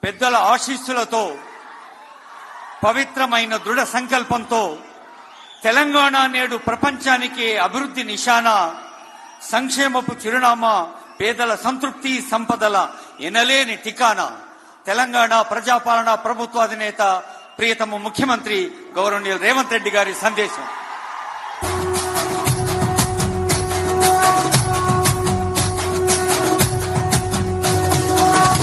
పెద్దల ఆశీస్సులతో పవిత్రమైన దృఢ సంకల్పంతో తెలంగాణ నేడు ప్రపంచానికి అభివృద్ధి నిశానా, సంక్షేమపు చిరునామా, పేదల సంతృప్తి, సంపదల ఎనలేని ఠికానా. తెలంగాణ ప్రజాపాలన ప్రభుత్వ అధినేత ప్రియతమ ముఖ్యమంత్రి గౌరవనీయులు రేవంత్ రెడ్డి గారి సందేశం.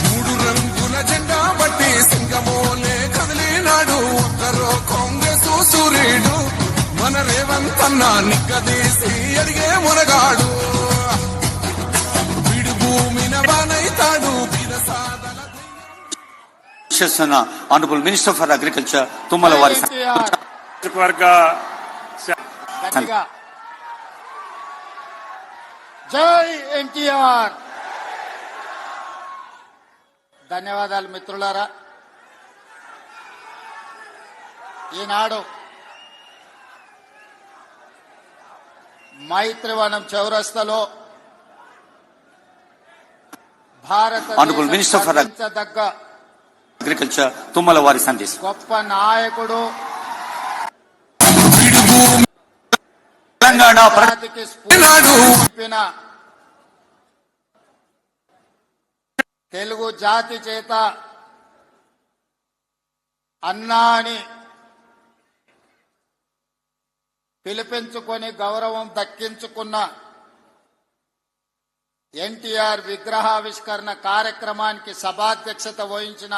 మూడు రంగుల జెండా బట్టి సింగమోలే కదిలినాడు ఒక్కరో కాంగ్రెస్ సూర్యుడు మన రేవంత్ అన్న నిక్కదీసి అడిగే మునగాడు. విడు భూమిన బానైతాడు honourable minister for agriculture Tummala వారి జై ఎన్టీఆర్. ధన్యవాదాలు మిత్రులారా. ఈనాడు మైత్రివనం చౌరస్తాలో ఆనరబుల్ మినిస్టర్ ఫర్ భారతదేశ అగ్రికల్చర్ తుమ్మల వారి సందేశం. గొప్ప నాయకుడు, తెలంగాణ జాతికి స్ఫూర్తి తెలుగు జాతి చేత అన్నా అని పిలిపించుకొని గౌరవం దక్కించుకున్న ఎన్టీఆర్ విగ్రహావిష్కరణ కార్యక్రమానికి సభాధ్యక్షత వహించిన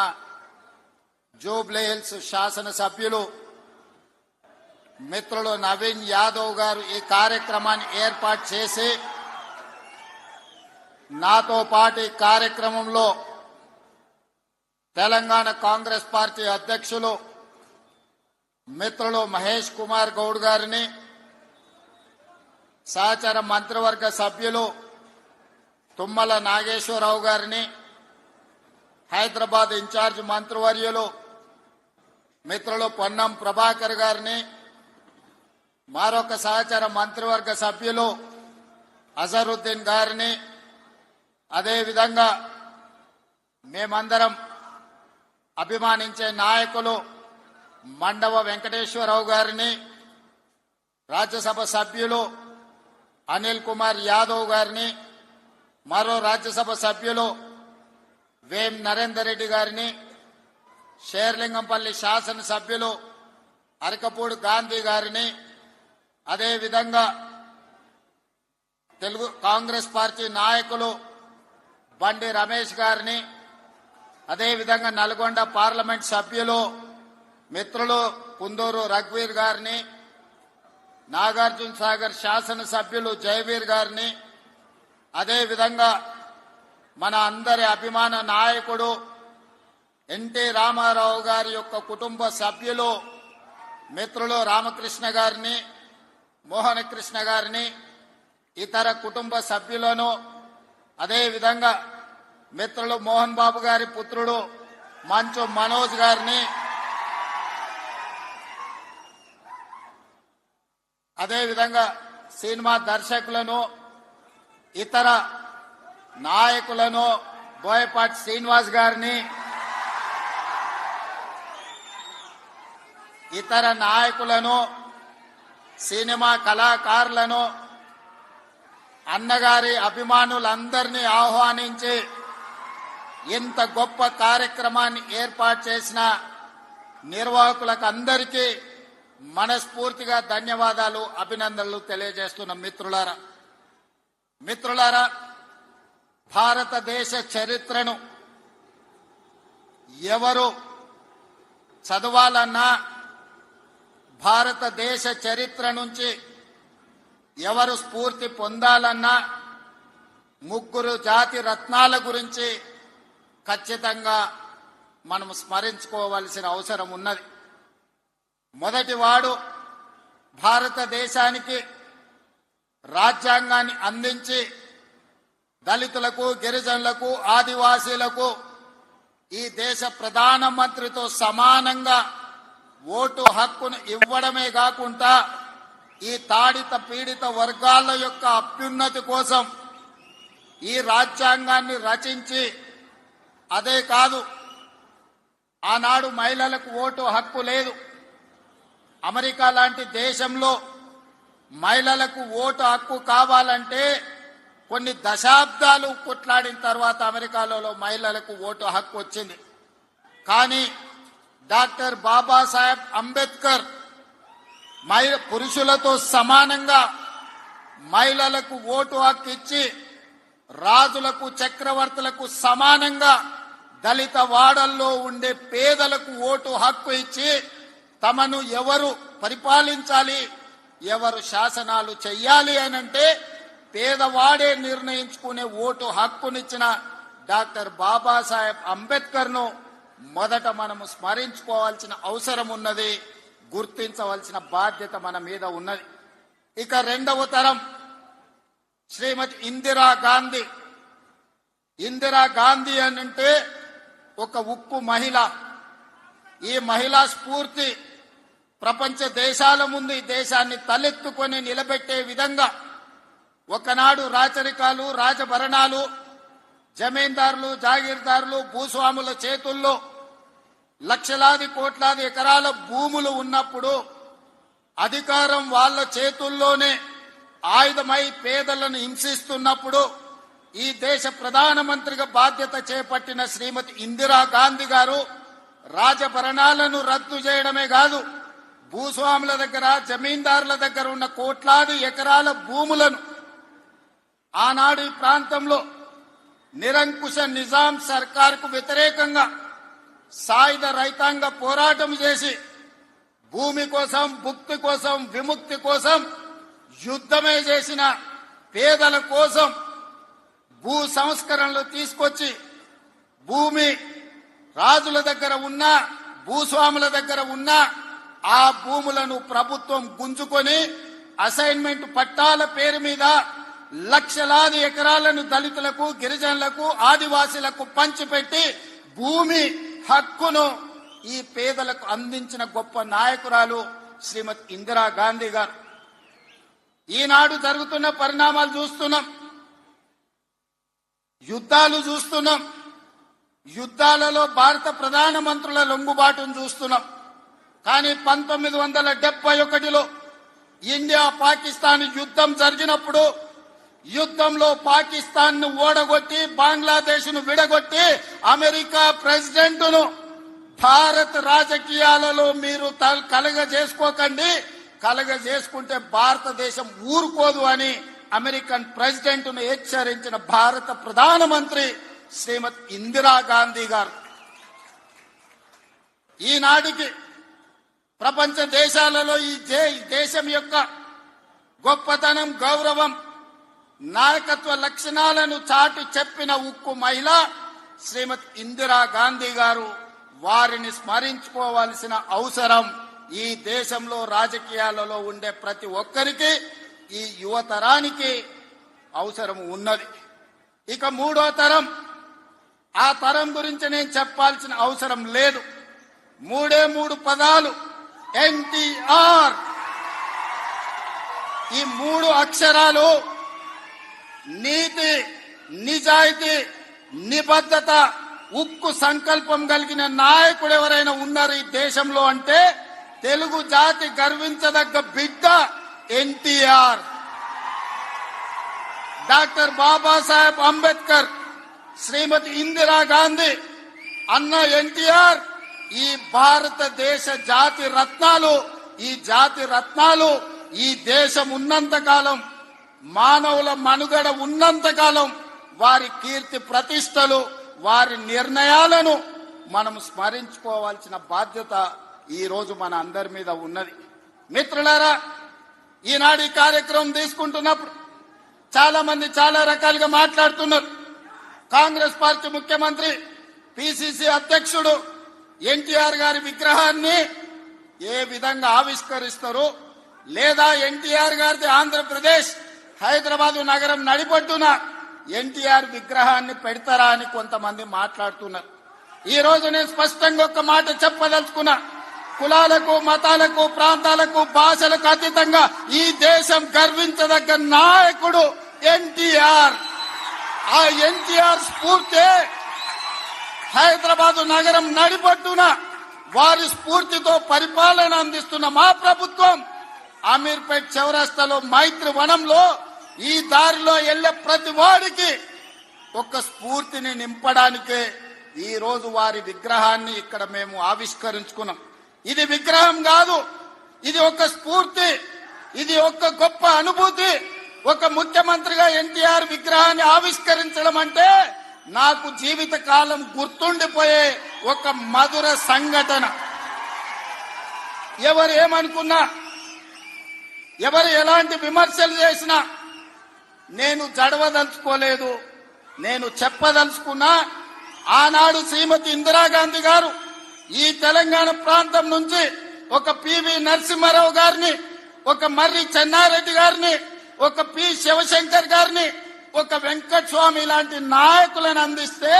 జూబ్లీహిల్స్ శాసనసభ్యులు మిత్రులు నవీన్ యాదవ్ గారు ఈ కార్యక్రమాన్ని ఏర్పాటు చేసి నాతో పాటు ఈ కార్యక్రమంలో తెలంగాణ కాంగ్రెస్ పార్టీ అధ్యక్షులు మిత్రులు మహేష్ కుమార్ గౌడ్ గారిని, సహచర మంత్రివర్గ సభ్యులు తుమ్మల నాగేశ్వరరావు గారిని, హైదరాబాద్ ఇన్ఛార్జ్ మంత్రివర్యులు మిత్రులు పొన్నం ప్రభాకర్ గారిని, మరొక సహచర మంత్రివర్గ సభ్యులు అజరుద్దీన్ గారిని, అదేవిధంగా మేమందరం అభిమానించే నాయకులు మండవ వెంకటేశ్వరరావు గారిని, రాజ్యసభ సభ్యులు అనిల్ కుమార్ యాదవ్ గారిని, మరో రాజ్యసభ సభ్యులు వేం నరేందర్ రెడ్డి గారిని, షేర్లింగంపల్లి శాసనసభ్యులు అరకపూడి గాంధీ గారిని, అదేవిధంగా తెలుగు కాంగ్రెస్ పార్టీ నాయకులు బండి రమేష్ గారిని, అదేవిధంగా నల్గొండ పార్లమెంట్ సభ్యులు మిత్రులు కుందూరు రఘువీర్ గారిని, నాగార్జున సాగర్ శాసనసభ్యులు జయవీర్ గారిని, అదేవిధంగా మన అందరి అభిమాన నాయకుడు ఎన్టీ రామారావు గారి యొక్క కుటుంబ సభ్యులు మిత్రులు రామకృష్ణ గారిని, మోహనకృష్ణ గారిని, ఇతర కుటుంబ సభ్యులను, అదేవిధంగా మిత్రులు మోహన్ బాబు గారి పుత్రుడు మంచు మనోజ్ గారిని, అదేవిధంగా సినిమా దర్శకులను, ఇతర నాయకులను, బోయపాటి శ్రీనివాస్ గారిని, ఇతర నాయకులను, సినిమా కళాకారులను, అన్నగారి అభిమానులందరినీ ఆహ్వానించి ఇంత గొప్ప కార్యక్రమాన్ని ఏర్పాటు చేసిన నిర్వాహకులకు అందరికీ మనస్ఫూర్తిగా ధన్యవాదాలు, అభినందనలు తెలియజేస్తున్న మిత్రులారా, భారతదేశ చరిత్రను ఎవరు చదవాలన్నా, భారతదేశ చరిత్ర నుంచి ఎవరు స్ఫూర్తి పొందాలన్నా ముగ్గురు జాతి రత్నాల గురించి ఖచ్చితంగా మనం స్మరించుకోవాల్సిన అవసరం ఉన్నది. మొదటివాడు భారతదేశానికి రాజ్యాంగాన్ని అందించి దళితులకు, గిరిజనులకు, ఆదివాసీలకు ఈ దేశ ప్రధానమంత్రితో సమానంగా ఓటు హక్కును ఇవ్వడమే కాకుండా ఈ తాడిత పీడిత వర్గాల యొక్క అభ్యున్నతి కోసం ఈ రాజ్యాంగాన్ని రచించి, అదే కాదు ఆనాడు మహిళలకు ఓటు హక్కు లేదు. అమెరికా లాంటి దేశంలో మహిళలకు ఓటు హక్కు కావాలంటే కొన్ని దశాబ్దాలు కొట్లాడిన తర్వాత అమెరికాలో మహిళలకు ఓటు హక్కు వచ్చింది. కానీ డాక్టర్ బాబాసాహెబ్ అంబేద్కర్ పురుషులతో సమానంగా మహిళలకు ఓటు హక్కు ఇచ్చి రాజులకు చక్రవర్తులకు సమానంగా దళిత వాడల్లో ఉండే పేదలకు ఓటు హక్కు ఇచ్చి తమను ఎవరు పరిపాలించాలి, ఎవరు శాసనాలు చెయ్యాలి అనంటే పేదవాడే నిర్ణయించుకునే ఓటు హక్కునిచ్చిన డాక్టర్ బాబాసాహెబ్ అంబేద్కర్ ను మొదట మనము స్మరించుకోవాల్సిన అవసరం ఉన్నది, గుర్తించవలసిన బాధ్యత మన మీద ఉన్నది. ఇక రెండవ తరం శ్రీమతి ఇందిరాగాంధీ. ఇందిరాగాంధీ అంటే ఒక ఉక్కు మహిళ. ఈ మహిళా స్ఫూర్తి ప్రపంచ దేశాల ముందు ఈ దేశాన్ని తలెత్తుకొని నిలబెట్టే విధంగా ఒకనాడు రాచరికాలు, రాజభరణాలు, జమీందారులు, జాగీర్దారులు, భూస్వాముల చేతుల్లో లక్షలాది కోట్లాది ఎకరాల భూములు ఉన్నప్పుడు అధికారం వాళ్ళ చేతుల్లోనే ఆయుధమై పేదలను హింసిస్తున్నప్పుడు ఈ దేశ ప్రధానమంత్రిగా బాధ్యత చేపట్టిన శ్రీమతి ఇందిరాగాంధీ గారు రాజభరణాలను రద్దు చేయడమే కాదు, భూస్వాముల దగ్గర, జమీందారుల దగ్గర ఉన్న కోట్లాది ఎకరాల భూములను ఆనాడు ఈ ప్రాంతంలో నిరంకుశ నిజాం సర్కార్కు వ్యతిరేకంగా సాయుధ రైతాంగ పోరాటం చేసి భూమి కోసం, భుక్తి కోసం, విముక్తి కోసం యుద్ధమే చేసిన పేదల కోసం భూ సంస్కరణలు తీసుకొచ్చి భూమి రాజుల దగ్గర ఉన్న, భూస్వాముల దగ్గర ఉన్న ఆ భూములను ప్రభుత్వం గుంజుకొని అసైన్మెంట్ పట్టాల పేరు మీద లక్షలాది ఎకరాలను దళితులకు, గిరిజనులకు, ఆదివాసీలకు పంచిపెట్టి భూమి హక్కును ఈ పేదలకు అందించిన గొప్ప నాయకురాలు శ్రీమతి ఇందిరాగాంధీ గారు. ఈనాడు జరుగుతున్న పరిణామాలు చూస్తున్నాం, యుద్ధాలు చూస్తున్నాం, యుద్ధాలలో భారత ప్రధానమంత్రుల లొంగుబాటును చూస్తున్నాం. కానీ 1971లో ఇండియా పాకిస్తాన్ యుద్ధం జరిగినప్పుడు యుద్ధంలో పాకిస్తాన్ ను ఓడగొట్టి బంగ్లాదేశ్ ను విడగొట్టి అమెరికా ప్రెసిడెంట్ ను భారత్ రాజకీయాలలో మీరు కలగజేసుకోకండి, కలగజేసుకుంటే భారతదేశం ఊరుకోదు అని అమెరికన్ ప్రెసిడెంట్ ను హెచ్చరించిన భారత ప్రధానమంత్రి శ్రీమతి ఇందిరాగాంధీ గారు. ఈనాటికి ప్రపంచ దేశాలలో ఈ దేశం యొక్క గొప్పతనం, గౌరవం, నాయకత్వ లక్షణాలను చాటి చెప్పిన ఉక్కు మహిళ శ్రీమతి ఇందిరాగాంధీ గారు. వారిని స్మరించుకోవాల్సిన అవసరం ఈ దేశంలో రాజకీయాలలో ఉండే ప్రతి ఒక్కరికి, ఈ యువతరానికి అవసరం ఉన్నది. ఇక మూడో తరం, ఆ తరం గురించి నేను చెప్పాల్సిన అవసరం లేదు. మూడు పదాలు, ఎన్టీఆర్. ఈ 3 అక్షరాలు నీతి, నిజాయితీ, నిబద్ధత, ఉక్కు సంకల్పం కలిగిన నాయకుడు ఎవరైనా ఉన్నారు ఈ దేశంలో అంటే తెలుగు జాతి గర్వించదగ్గ బిడ్డ ఎన్టీఆర్. డాక్టర్ బాబాసాహెబ్ అంబేద్కర్, శ్రీమతి ఇందిరాగాంధీ, అన్న ఎన్టీఆర్ ఈ భారతదేశ జాతి రత్నాలు. ఈ జాతి రత్నాలు ఈ దేశం ఉన్నంతకాలం, మానవుల మనుగడ ఉన్నంతకాలం వారి కీర్తి ప్రతిష్టలు, వారి నిర్ణయాలను మనం స్మరించుకోవాల్సిన బాధ్యత ఈ రోజు మన అందరి మీద ఉన్నది. మిత్రులారా, ఈనాడు ఈ కార్యక్రమం తీసుకుంటున్నప్పుడు చాలా మంది చాలా రకాలుగా మాట్లాడుతున్నారు. కాంగ్రెస్ పార్టీ ముఖ్యమంత్రి, పిసిసి అధ్యక్షుడు ఎన్టీఆర్ గారి విగ్రహాన్ని ఏ విధంగా ఆవిష్కరిస్తారు, లేదా ఎన్టీఆర్ గారిది ఆంధ్రప్రదేశ్ హైదరాబాదు నగరం నడిపొడ్డున ఎన్టీఆర్ విగ్రహాన్ని పెడతారా అని కొంతమంది మాట్లాడుతున్నారు. ఈ రోజు నేను స్పష్టంగా ఒక మాట చెప్పదలుచుకున్నా. కులాలకు, మతాలకు, ప్రాంతాలకు, భాషలకు అతీతంగా ఈ దేశం గర్వించదగ్గ నాయకుడు ఎన్టీఆర్. ఆ ఎన్టీఆర్ స్ఫూర్తి హైదరాబాదు నగరం నడిబొట్టున వారి స్ఫూర్తితో పరిపాలన అందిస్తున్న మా ప్రభుత్వం అమీర్పేట్ చౌరస్తాలో మైత్రి వనంలో ఈ దారిలో వెళ్లే ప్రతి వాడికి ఒక స్ఫూర్తిని నింపడానికే ఈ రోజు వారి విగ్రహాన్ని ఇక్కడ మేము ఆవిష్కరించుకున్నాం. ఇది విగ్రహం కాదు, ఇది ఒక స్ఫూర్తి, ఇది ఒక గొప్ప అనుభూతి. ఒక ముఖ్యమంత్రిగా ఎన్టీఆర్ విగ్రహాన్ని ఆవిష్కరించడం అంటే నాకు జీవిత కాలం గుర్తుండిపోయే ఒక మధుర సంఘటన. ఎవరు ఏమనుకున్నా, ఎవరు ఎలాంటి విమర్శలు చేసినా నేను జడవదలుచుకోలేదు. నేను చెప్పదలుచుకున్నా, ఆనాడు శ్రీమతి ఇందిరాగాంధీ గారు ఈ తెలంగాణ ప్రాంతం నుంచి ఒక పివి నరసింహారావు గారిని, ఒక మర్రి చెన్నారెడ్డి గారిని, ఒక పి శివశంకర్ గారిని, ఒక వెంకటస్వామి లాంటి నాయకులను అందిస్తే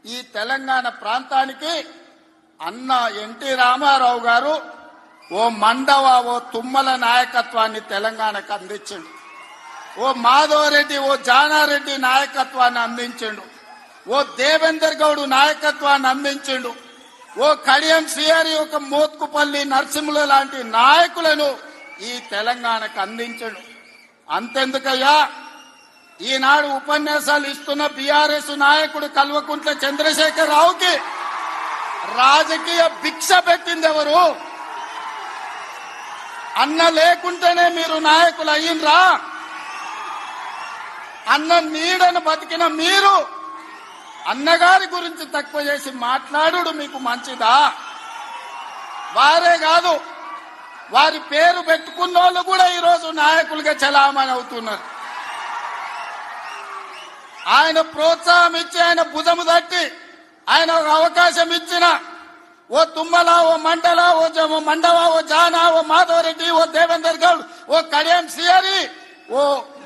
ఈ తెలంగాణ ప్రాంతానికి అన్న ఎన్టీ రామారావు గారు ఓ మండవ, ఓ తుమ్మల నాయకత్వాన్ని తెలంగాణకు అందించిండు. ఓ మాధవరెడ్డి, ఓ జానారెడ్డి నాయకత్వాన్ని అందించిండు. ఓ దేవేందర్ గౌడ్ నాయకత్వాన్ని అందించిండు. ఓ కడియం శ్రీహరి, ఒక మోత్కుపల్లి నరసింహుల లాంటి నాయకులను ఈ తెలంగాణకు అందించడు. అంతెందుకయ్యా, ఈనాడు ఉపన్యాసాలు ఇస్తున్న బీఆర్ఎస్ నాయకుడు కల్వకుంట్ల చంద్రశేఖర్ రావుకి రాజకీయ భిక్ష పెట్టింది ఎవరు? అన్న లేకుంటేనే మీరు నాయకులు అయ్యిండ్రా? అన్న నీడను బతికిన మీరు అన్నగారి గురించి తక్కువ చేసి మాట్లాడు మీకు మంచిదా? వారే కాదు, వారి పేరు పెట్టుకున్న వాళ్ళు కూడా ఈరోజు నాయకులుగా చలామణి అవుతున్నారు. ఆయన ప్రోత్సాహం ఇచ్చి, ఆయన భుజము తట్టి, ఆయన ఒక అవకాశం ఇచ్చిన ఓ తుమ్మల, ఓ మండల, ఓ మండవ, ఓ జానా, ఓ మాధవరెడ్డి, ఓ దేవేందర్ గౌడ్, ఓ కడియం శ్రీహరి, ఓ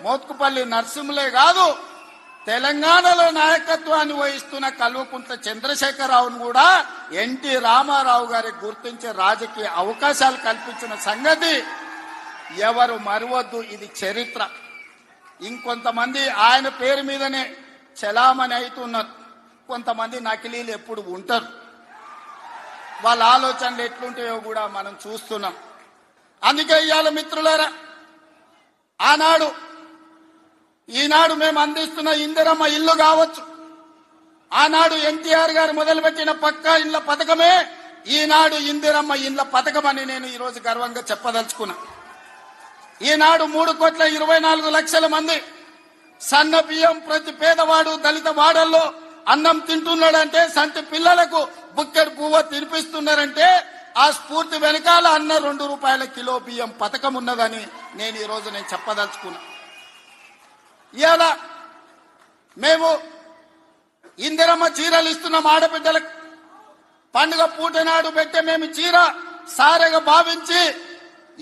మోత్కుపల్లి నరసింహులే కాదు, తెలంగాణలో నాయకత్వాన్ని వహిస్తున్న కల్వకుంట్ల చంద్రశేఖరరావును కూడా ఎన్టీ రామారావు గారికి గుర్తించే రాజకీయ అవకాశాలు కల్పించిన సంగతి ఎవరు మరవద్దు. ఇది చరిత్ర. ఇంకొంతమంది ఆయన పేరు మీదనే చలామణి అవుతున్నారు. కొంతమంది నకిలీలు ఎప్పుడు ఉంటారు. వాళ్ళ ఆలోచనలు ఎట్లుంటాయో కూడా మనం చూస్తున్నాం. అందుకే ఇవాళ మిత్రులారా, ఆనాడు ఈనాడు మేము అందిస్తున్న ఇందిరమ్మ ఇల్లు కావచ్చు, ఆనాడు ఎన్టీఆర్ గారు మొదలుపెట్టిన పక్కా ఇళ్ల పథకమే ఈనాడు ఇందిరమ్మ ఇళ్ల పథకం అని నేను ఈరోజు గర్వంగా చెప్పదలుచుకున్నా. ఈనాడు 3,24,00,000 మంది సన్న బియ్యం ప్రతి పేదవాడు దళిత వాడల్లో అన్నం తింటున్నాడంటే, సంటి పిల్లలకు బుక్కెడు పువ్వ తినిపిస్తున్నారంటే ఆ స్ఫూర్తి వెనకాల అన్న 2 రూపాయల కిలో బియ్యం పథకం ఉన్నదని నేను ఈరోజు చెప్పదలుచుకున్నా. ఇవాళ మేము ఇందిరమ్మ చీరలు ఇస్తున్నాం ఆడబిడ్డలకు. పండుగ పూట నాడు పెట్టే మేము చీర సారెగా భావించి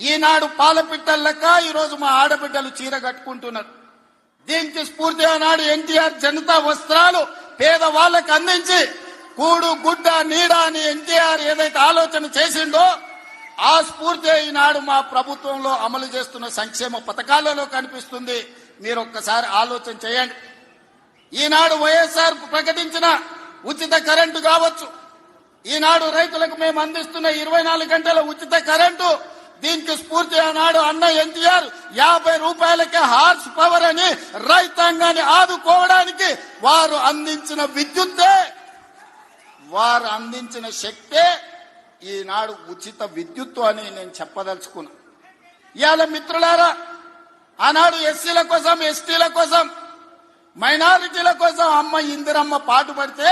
ఈనాడు పాలపిట్టల లెక్క ఈరోజు మా ఆడబిడ్డలు చీర కట్టుకుంటున్నారు. దీనికి స్ఫూర్తి ఆనాడు ఎన్టీఆర్ జనతా వస్త్రాలు పేదవాళ్లకు అందించి కూడు గుడ్డ నీడ అని ఎన్టీఆర్ ఏదైతే ఆలోచన చేసిండో ఆ స్ఫూర్తి ఈనాడు మా ప్రభుత్వంలో అమలు చేస్తున్న సంక్షేమ పథకాలలో కనిపిస్తుంది. మీరు ఒక్కసారి ఆలోచన చేయండి. ఈనాడు వైఎస్ఆర్ ప్రకటించిన ఉచిత కరెంటు కావచ్చు, ఈనాడు రైతులకు మేము అందిస్తున్న 24 గంటల ఉచిత కరెంటు, దీనికి స్ఫూర్తి ఆనాడు అన్న ఎన్టీఆర్ 50 రూపాయలకే హార్స్ పవర్ అని రైతాంగాన్ని ఆదుకోవడానికి వారు అందించిన విద్యుత్తే, వారు అందించిన శక్తే ఈనాడు ఉచిత విద్యుత్తు అని నేను చెప్పదలుచుకున్నా. ఇవాళ మిత్రులారా, ఆనాడు ఎస్సీల కోసం, ఎస్టీల కోసం, మైనారిటీల కోసం అమ్మ ఇందిరమ్మ పాటుపడితే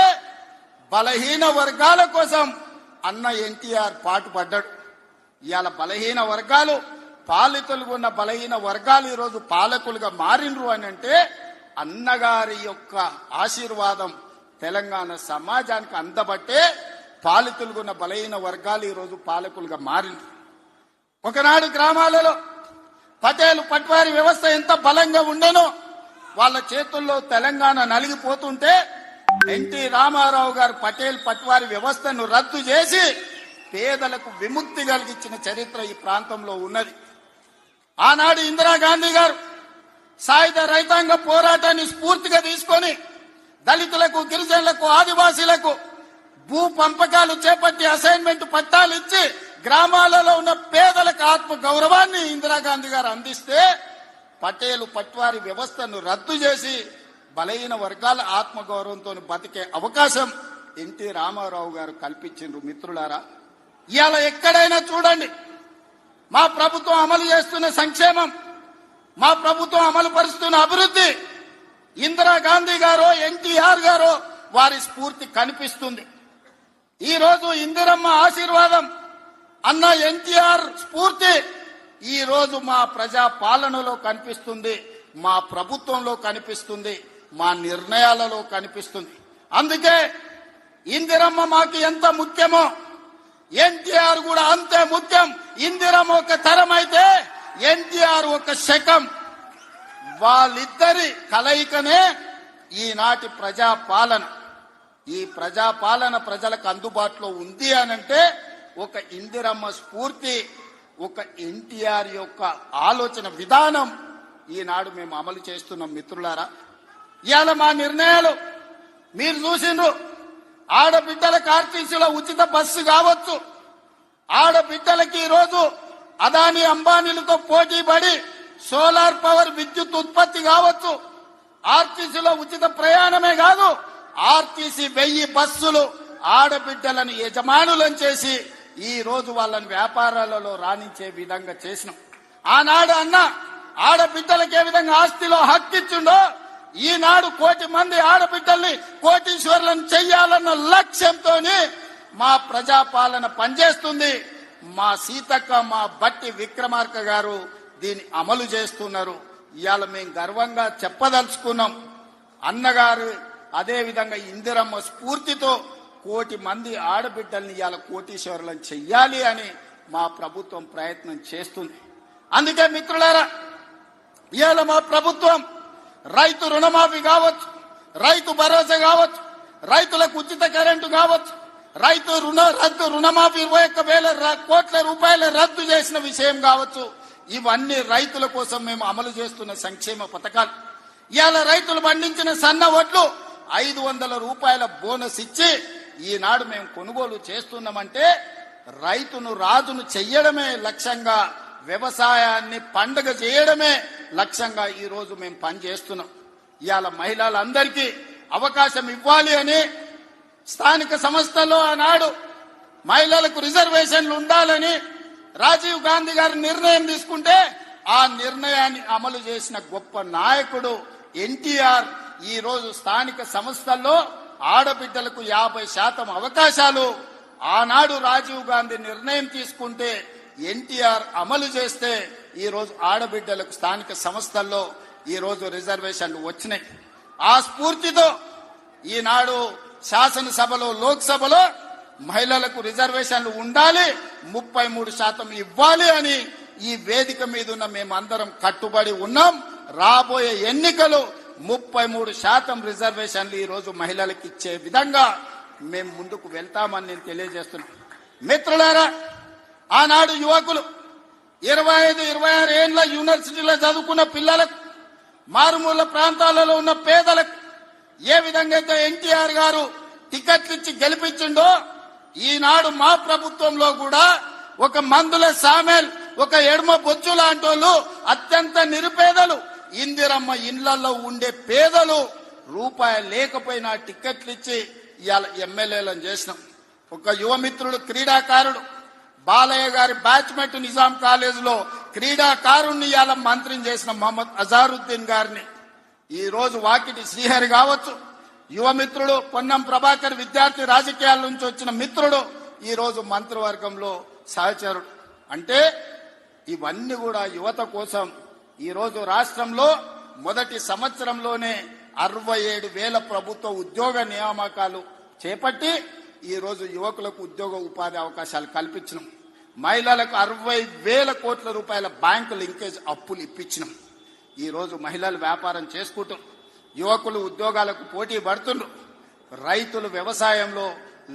బలహీన వర్గాల కోసం అన్న ఎన్టీఆర్ పాటుపడ్డాడు. ఇవాళ బలహీన వర్గాలు, పాలితులుగా ఉన్న బలహీన వర్గాలు ఈరోజు పాలకులుగా మారినరు అని అంటే అన్నగారి యొక్క ఆశీర్వాదం తెలంగాణ సమాజానికి అందబట్టే పాలితులుగా ఉన్న బలహీన వర్గాలు ఈరోజు పాలకులుగా మారినరు. ఒకనాడు గ్రామాలలో పటేల్ పట్వారి వ్యవస్థ ఎంత బలంగా ఉండేనో వాళ్ళ చేతుల్లో తెలంగాణ నలిగిపోతుంటే ఎన్టీ రామారావు గారు పటేల్ పట్వారి వ్యవస్థను రద్దు చేసి పేదలకు విముక్తి కలిగించిన చరిత్ర ఈ ప్రాంతంలో ఉన్నది. ఆనాడు ఇందిరాగాంధీ గారు సాయుధ రైతాంగ పోరాటాన్ని స్ఫూర్తిగా తీసుకొని దళితులకు, గిరిజనులకు, ఆదివాసీలకు భూ పంపకాలు చేపట్టి అసైన్మెంట్ పట్టాలు ఇచ్చి గ్రామాలలో ఉన్న పేదలకు ఆత్మ గౌరవాన్ని ఇందిరాగాంధీ గారు అందిస్తే పటేలు పట్వారి వ్యవస్థను రద్దు చేసి బలహీన వర్గాల ఆత్మగౌరవంతో బతికే అవకాశం ఎన్టీ రామారావు గారు కల్పించిండ్రు. మిత్రులారా, ఇవాళ ఎక్కడైనా చూడండి మా ప్రభుత్వం అమలు చేస్తున్న సంక్షేమం, మా ప్రభుత్వం అమలు పరుస్తున్న అభివృద్ధి ఇందిరాగాంధీ గారో ఎన్టీఆర్ గారో వారి స్ఫూర్తి కనిపిస్తుంది. ఈ రోజు ఇందిరమ్మ ఆశీర్వాదం అన్న ఎన్టీఆర్ స్ఫూర్తి ఈ రోజు మా ప్రజా పాలనలో కనిపిస్తుంది, మా ప్రభుత్వంలో కనిపిస్తుంది, మా నిర్ణయాలలో కనిపిస్తుంది. అందుకే ఇందిరమ్మ మాకు ఎంత ముఖ్యమో ఎన్టీఆర్ కూడా అంతే ముఖ్యం. ఇందిరమ్మ ఒక తరం అయితే ఎన్టీఆర్ ఒక శకం. వాళ్ళిద్దరి కలయికనే ఈనాటి ప్రజాపాలన. ఈ ప్రజాపాలన ప్రజలకు అందుబాటులో ఉంది అనంటే ఒక ఇందిరమ్మ స్ఫూర్తి, ఒక ఎన్టీఆర్ యొక్క ఆలోచన విధానం ఈనాడు మేము అమలు చేస్తున్నాం. మిత్రులారా, ఇవాళ మా నిర్ణయాలు మీరు చూసిండ్రు. ఆడబిడ్డలకు ఆర్టీసీలో ఉచిత బస్సు కావచ్చు, ఆడబిడ్డలకి ఈరోజు అదానీ అంబానీలతో పోటీ పడి సోలార్ పవర్ విద్యుత్ ఉత్పత్తి కావచ్చు, ఆర్టీసీలో ఉచిత ప్రయాణమే కాదు, ఆర్టీసీ 1000 బస్సులు ఆడబిడ్డలను యజమానులను చేసి ఈ రోజు వాళ్ళని వ్యాపారాలలో రాణించే విధంగా చేసినాం. ఆనాడు అన్న ఆడబిడ్డలకు ఏ విధంగా ఆస్తిలో హక్కిచ్చిండో ఈనాడు 1 కోటి మంది ఆడబిడ్డల్ని కోటీశ్వరులను చెయ్యాలన్న లక్ష్యంతో మా ప్రజాపాలన పనిచేస్తుంది. మా సీతక్క, మా బట్టి విక్రమార్క గారు దీన్ని అమలు చేస్తున్నారు. ఇవాళ మేము గర్వంగా చెప్పదలుచుకున్నాం, అన్నగారు అదే విధంగా ఇందిరమ్మ స్ఫూర్తితో 1 కోటి మంది ఆడబిడ్డల్ని ఇవాళ కోటీశ్వరులను చెయ్యాలి అని మా ప్రభుత్వం ప్రయత్నం చేస్తుంది. అందుకే మిత్రులారా, ఇవాళ మా ప్రభుత్వం రైతు రుణమాఫీ కావచ్చు, రైతు భరోసా కావచ్చు, రైతులకు ఉచిత కరెంటు కావచ్చు, రైతు రుణమాఫీ 21,000 కోట్ల రూపాయలు రద్దు చేసిన విషయం కావచ్చు, ఇవన్నీ రైతుల కోసం మేము అమలు చేస్తున్న సంక్షేమ పథకాలు. ఇవాళ రైతులు పండించిన సన్న వడ్లు 500 రూపాయల బోనస్ ఇచ్చి ఈనాడు మేము కొనుగోలు చేస్తున్నామంటే రైతును రాజును చెయ్యడమే లక్ష్యంగా, వ్యవసాయాన్ని పండుగ చేయడమే లక్ష్యంగా ఈ రోజు మేము పనిచేస్తున్నాం. ఇవాళ మహిళలందరికీ అవకాశం ఇవ్వాలి అని స్థానిక సంస్థల్లో ఆనాడు మహిళలకు రిజర్వేషన్లు ఉండాలని రాజీవ్ గాంధీ గారు నిర్ణయం తీసుకుంటే ఆ నిర్ణయాన్ని అమలు చేసిన గొప్ప నాయకుడు ఎన్టీఆర్. ఈ రోజు స్థానిక సంస్థల్లో ఆడబిడ్డలకు 50% అవకాశాలు ఆనాడు రాజీవ్ గాంధీ నిర్ణయం తీసుకుంటే ఎన్టీఆర్ అమలు చేస్తే ఈ రోజు ఆడబిడ్డలకు స్థానిక సంస్థల్లో ఈ రోజు రిజర్వేషన్లు వచ్చినాయి. ఆ స్ఫూర్తితో ఈనాడు శాసనసభలో, లోక్సభలో మహిళలకు రిజర్వేషన్లు ఉండాలి, 33% ఇవ్వాలి అని ఈ వేదిక మీద ఉన్న మేమందరం కట్టుబడి ఉన్నాం. రాబోయే ఎన్నికలు 33% రిజర్వేషన్లు ఈ రోజు మహిళలకు ఇచ్చే విధంగా మేము ముందుకు వెళ్తామని నేను తెలియజేస్తున్నాను. మిత్రులారా, ఆనాడు యువకులు 25-26 ఏళ్ల యూనివర్సిటీలో చదువుకున్న పిల్లలకు, మారుమూల ప్రాంతాలలో ఉన్న పేదలకు ఏ విధంగా అయితే ఎన్టీఆర్ గారు టికెట్లు ఇచ్చి గెలిపించిండో ఈనాడు మా ప్రభుత్వంలో కూడా ఒక మందుల సామెల్, ఒక ఎడమ బొచ్చు లాంటి వాళ్ళు, అత్యంత నిరుపేదలు, ఇందిరమ్మ ఇండ్లలో ఉండే పేదలు రూపాయలు లేకపోయినా టికెట్లు ఇచ్చి ఇవాళ ఎమ్మెల్యేలను చేసినాం. ఒక యువమిత్రుడు, క్రీడాకారుడు బాలయ్య గారి బ్యాచ్మెట్ నిజాం కాలేజీలో క్రీడాకారుణ్ణి ఇవాళ మంత్రిని చేసిన మహమ్మద్ అజారుద్దీన్ గారిని, ఈ రోజు వాకిటి శ్రీహరి కావచ్చు, యువమిత్రుడు పొన్నం ప్రభాకర్ విద్యార్థి రాజకీయాల నుంచి వచ్చిన మిత్రుడు ఈ రోజు మంత్రివర్గంలో సహచరుడు. అంటే ఇవన్నీ కూడా యువత కోసం. ఈ రోజు రాష్ట్రంలో మొదటి సంవత్సరంలోనే 67,000 ప్రభుత్వ ఉద్యోగ నియామకాలు చేపట్టి ఈ రోజు యువకులకు ఉద్యోగ ఉపాధి అవకాశాలు కల్పించినాం. మహిళలకు 60,000 కోట్ల రూపాయల బ్యాంకు లింకేజ్ అప్పులు ఇప్పించినాం. ఈ రోజు మహిళలు వ్యాపారం చేసుకుంటూ, యువకులు ఉద్యోగాలకు పోటీ పడుతున్నారు, రైతులు వ్యవసాయంలో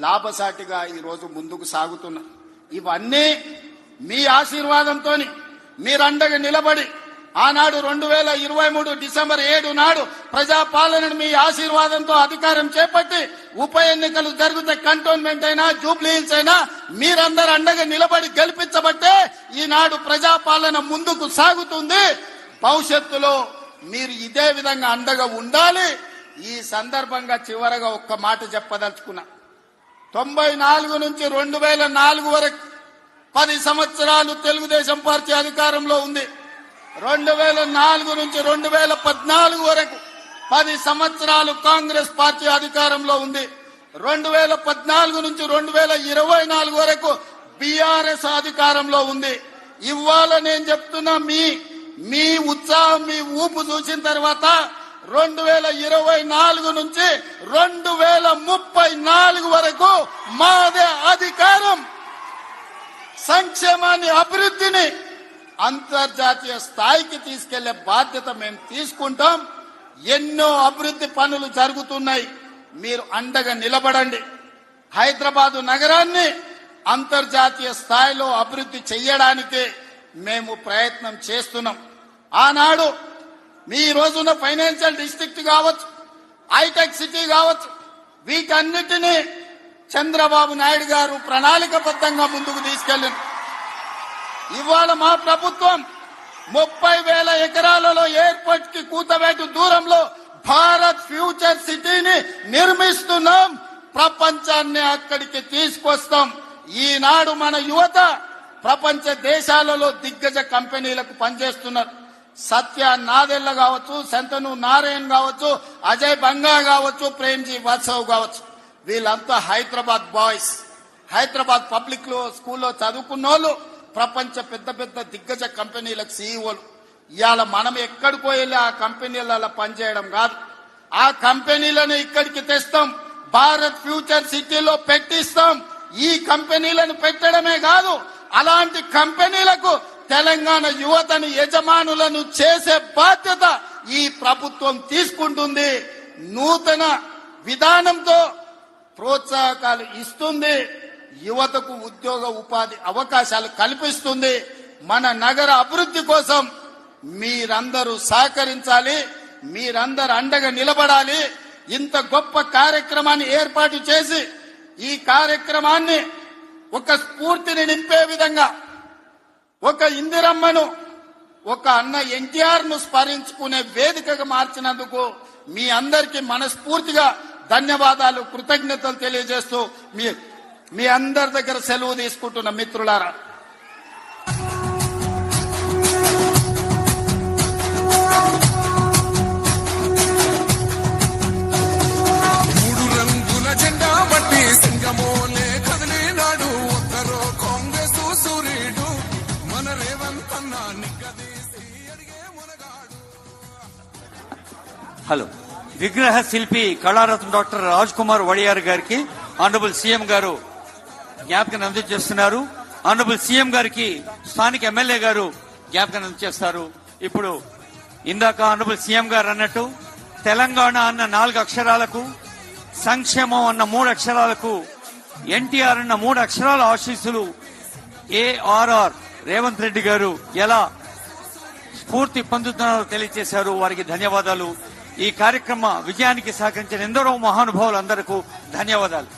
లాభసాటిగా ఈ రోజు ముందుకు సాగుతున్నారు. ఇవన్నీ మీ ఆశీర్వాదంతో, మీరండగా నిలబడి ఆనాడు 2023 డిసెంబర్ 7 నాడు ప్రజాపాలనను మీ ఆశీర్వాదంతో అధికారం చేపట్టి ఉప ఎన్నికలు జరిగితే కంటోన్మెంట్ అయినా జూబ్లీ హిల్స్ అయినా మీరందరూ అండగా నిలబడి గెలిపించబట్టే ఈనాడు ప్రజాపాలన ముందుకు సాగుతుంది. భవిష్యత్తులో మీరు ఇదే విధంగా అండగా ఉండాలి. ఈ సందర్భంగా చివరగా ఒక్క మాట చెప్పదలుచుకున్నా. 94 నుంచి 2004 వరకు 10 సంవత్సరాలు తెలుగుదేశం పార్టీ అధికారంలో ఉంది. 2004 నుంచి 2014 వరకు 10 సంవత్సరాలు కాంగ్రెస్ పార్టీ అధికారంలో ఉంది. 2014 నుంచి 2024 వరకు బీఆర్ఎస్ అధికారంలో ఉంది. ఇవాళ నేను చెప్తున్నా, మీ ఉత్సాహం, మీ ఊపు చూసిన తర్వాత 2024 నుంచి 2034 వరకు మాదే అధికారం. సంక్షేమాన్ని, అభివృద్ధిని అంతర్జాతీయ స్థాయికి తీసుకెళ్లే బాధ్యత మేము తీసుకుంటాం. ఎన్నో అభివృద్ధి పనులు జరుగుతున్నాయి, మీరు అండగా నిలబడండి. హైదరాబాదు నగరాన్ని అంతర్జాతీయ స్థాయిలో అభివృద్ధి చేయడానికి మేము ప్రయత్నం చేస్తున్నాం. ఆనాడు మీ రోజున ఫైనాన్షియల్ డిస్ట్రిక్ట్ కావచ్చు, హైటెక్ సిటీ కావచ్చు, వీటన్నిటినీ చంద్రబాబు నాయుడు గారు ప్రణాళికబద్ధంగా ముందుకు తీసుకెళ్లింది. ఇవాళ మా ప్రభుత్వం 30,000 ఎకరాలలో ఎయిర్పోర్ట్ కి కూతవేటు దూరంలో భారత్ ఫ్యూచర్ సిటీని నిర్మిస్తున్నాం. ప్రపంచాన్ని అక్కడికి తీసుకొస్తాం. ఈనాడు మన యువత ప్రపంచ దేశాలలో దిగ్గజ కంపెనీలకు పనిచేస్తున్నారు. సత్య నాదెళ్ల కావచ్చు, శంతను నారాయణ్ కావచ్చు, అజయ్ బంగా కావచ్చు, ప్రేమ్జీ వాత్సవ్ కావచ్చు, వీళ్ళంతా హైదరాబాద్ బాయ్స్. హైదరాబాద్ పబ్లిక్ లో స్కూల్లో చదువుకున్న వాళ్ళు ప్రపంచ పెద్ద పెద్ద దిగ్గజ కంపెనీలకు సీఈఓలు. ఇవాళ మనం ఎక్కడికో వెళ్ళి ఆ కంపెనీలలో పనిచేయడం కాదు, ఆ కంపెనీలను ఇక్కడికి తెస్తాం. భారత్ ఫ్యూచర్ సిటీలో పెట్టిస్తాం. ఈ కంపెనీలను పెట్టడమే కాదు, అలాంటి కంపెనీలకు తెలంగాణ యువతను యజమానులను చేసే బాధ్యత ఈ ప్రభుత్వం తీసుకుంటుంది. నూతన విధానంతో ప్రోత్సాహకాలు ఇస్తుంది. యువతకు ఉద్యోగ ఉపాధి అవకాశాలు కల్పిస్తుంది. మన నగర అభివృద్ధి కోసం మీరందరూ సహకరించాలి, మీరందరూ అండగా నిలబడాలి. ఇంత గొప్ప కార్యక్రమాన్ని ఏర్పాటు చేసి ఈ కార్యక్రమాన్ని ఒక స్ఫూర్తిని నింపే విధంగా, ఒక ఇందిరమ్మను, ఒక అన్న ఎన్టీఆర్ ను స్మరించుకునే వేదికగా మార్చినందుకు మీ అందరికీ మనస్ఫూర్తిగా ధన్యవాదాలు, కృతజ్ఞతలు తెలియజేస్తూ మీ అందరి దగ్గర సెలవు తీసుకుంటున్న మిత్రులారా. మూడు రంగుల జెండా బట్టి సింగమోలే కదిలినాడు. ఒక్కరో కాంగ్రెస్ సూర్యుడు, మన రేవంత్ అన్న నిగ్గదీసి అడిగే మునగాడు. హలో. విగ్రహ శిల్పి కళారత్న డాక్టర్ రాజ్ కుమార్ వడియార్ గారికి ఆనరబుల్ సీఎం గారు జ్ఞాపకం అందజేస్తున్నారు. ఆనరబుల్ సీఎం గారికి స్థానిక ఎమ్మెల్యే గారు జ్ఞాపకం అందజేస్తారు. ఇప్పుడు ఇందాక ఆనరబుల్ సీఎం గారు అన్నట్టు తెలంగాణ అన్న 4 అక్షరాలకు, సంక్షేమం అన్న 3 అక్షరాలకు, ఎన్టీఆర్ అన్న 3 అక్షరాల ఆశీస్సులు ఏఆర్ఆర్ రేవంత్ రెడ్డి గారు ఎలా స్ఫూర్తి పొందుతున్నారో తెలియజేశారు. వారికి ధన్యవాదాలు. ఈ కార్యక్రమ విజయానికి సహకరించిన ఎందరో మహానుభావులందరికీ ధన్యవాదాలు.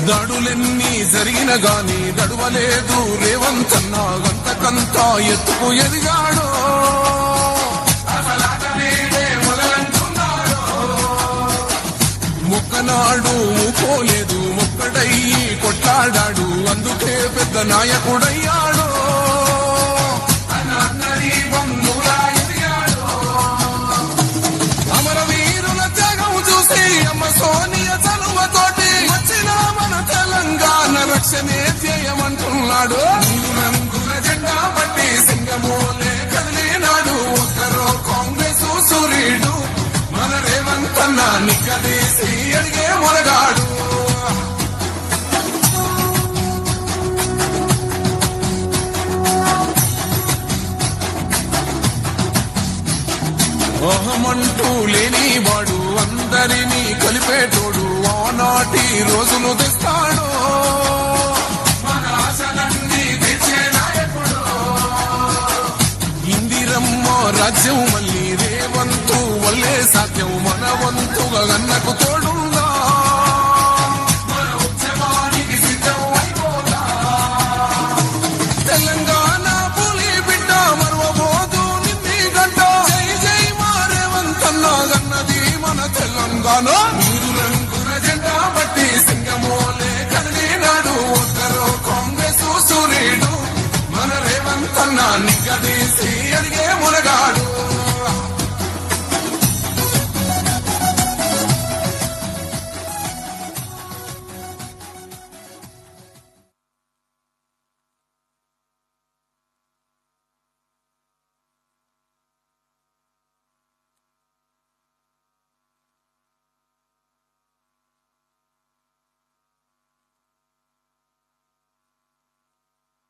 దాడులెన్ని జరిగిన గాని దడువలేదు రేవంత్ అన్న. గంతకంతా ఎత్తుకు ఎదిగాడు. మొక్కనాడు పోలేదు, మొక్కడయ్యి కొట్లాడాడు. అందుకే పెద్ద నాయకుడయ్యాడు. అమరవీరుల త్యాగం చూసి అమ్మ సోనియ చలువతోటి వచ్చిన మన తెలంగాణ రక్షణే ధ్యేయమంటున్నాడు. మూడు రంగుల జెండా బట్టి సింగమోలే కదిలినాడు. ఒక్కరో కాంగ్రెస్ సూర్యుడు, మన రేవంత్ అన్న నిగ్గదీసి అడిగే మొనగాడు. అహమంటూ లేనివాడు, అందరినీ కలిపేటోడు, ఆనాటి రోజులు తెస్తాడు. రాజ్యం మళ్ళీ రేవంతు వల్లే సాధ్యం మన వంతుగా గన్నకు తోడుందా మన ఉద్యమానికి సిద్ధం అయిపోతా తెలంగాణ పులి బిడ్డ మరవబోదు నిమ్మి గంట జై జై మా రేవంతన్న గన్నది మన తెలంగాణ